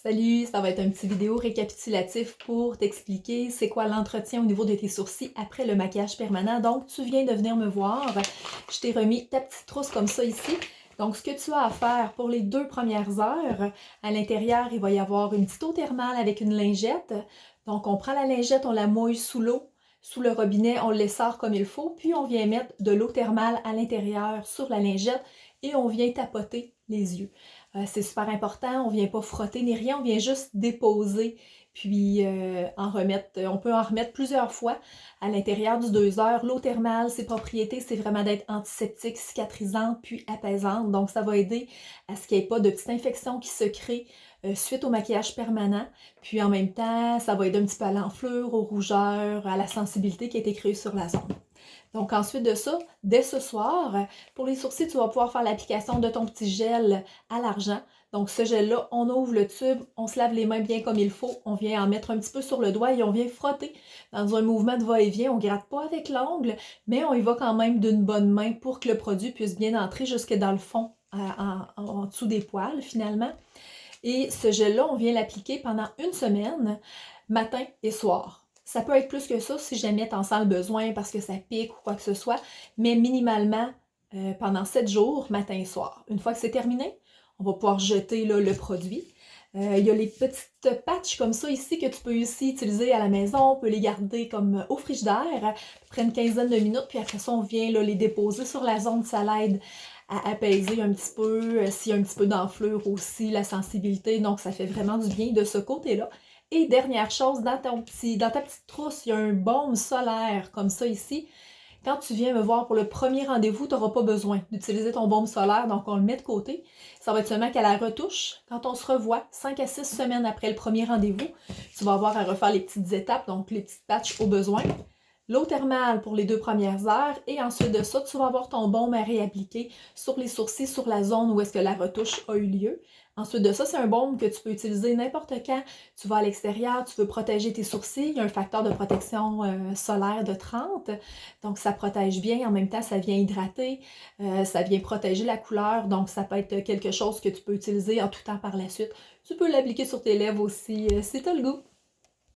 Salut, ça va être un petit vidéo récapitulatif pour t'expliquer c'est quoi l'entretien au niveau de tes sourcils après le maquillage permanent. Donc, tu viens de venir me voir. Je t'ai remis ta petite trousse comme ça ici. Donc, ce que tu as à faire pour les 2 premières heures, à l'intérieur, il va y avoir une petite eau thermale avec une lingette. Donc, on prend la lingette, on la mouille sous l'eau, sous le robinet, on le sort comme il faut, puis on vient mettre de l'eau thermale à l'intérieur sur la lingette et on vient tapoter les yeux. C'est super important, on ne vient pas frotter ni rien, on vient juste déposer, puis on peut en remettre plusieurs fois à l'intérieur du 2 heures. L'eau thermale, ses propriétés, c'est vraiment d'être antiseptique, cicatrisante, puis apaisante. Donc, ça va aider à ce qu'il n'y ait pas de petites infections qui se créent suite au maquillage permanent. Puis en même temps, ça va aider un petit peu à l'enflure, aux rougeurs, à la sensibilité qui a été créée sur la zone. Donc ensuite de ça, dès ce soir, pour les sourcils, tu vas pouvoir faire l'application de ton petit gel à l'argent. Donc ce gel-là, on ouvre le tube, on se lave les mains bien comme il faut, on vient en mettre un petit peu sur le doigt et on vient frotter dans un mouvement de va-et-vient. On ne gratte pas avec l'ongle, mais on y va quand même d'une bonne main pour que le produit puisse bien entrer jusque dans le fond, en dessous des poils finalement. Et ce gel-là, on vient l'appliquer pendant une semaine, matin et soir. Ça peut être plus que ça si jamais tu en sens le besoin parce que ça pique ou quoi que ce soit, mais minimalement pendant 7 jours, matin et soir. Une fois que c'est terminé, on va pouvoir jeter là, le produit. Il y a les petites patchs comme ça ici que tu peux aussi utiliser à la maison. On peut les garder comme au frigidaire, à peu près une quinzaine de minutes, puis après ça, on vient là, les déposer sur la zone. Ça l'aide à apaiser un petit peu, s'il y a un petit peu d'enflure aussi, la sensibilité. Donc, ça fait vraiment du bien de ce côté-là. Et dernière chose, dans ta petite trousse, il y a un baume solaire comme ça ici. Quand tu viens me voir pour le premier rendez-vous, tu n'auras pas besoin d'utiliser ton baume solaire, donc on le met de côté. Ça va être seulement qu'à la retouche, quand on se revoit 5 à 6 semaines après le premier rendez-vous, tu vas avoir à refaire les petites étapes, donc les petites patchs au besoin. L'eau thermale pour les 2 premières heures et ensuite de ça, tu vas avoir ton baume à réappliquer sur les sourcils, sur la zone où est-ce que la retouche a eu lieu. Ensuite de ça, c'est un baume que tu peux utiliser n'importe quand. Tu vas à l'extérieur, tu veux protéger tes sourcils. Il y a un facteur de protection solaire de 30. Donc, ça protège bien. En même temps, ça vient hydrater. Ça vient protéger la couleur. Donc, ça peut être quelque chose que tu peux utiliser en tout temps par la suite. Tu peux l'appliquer sur tes lèvres aussi si tu as le goût.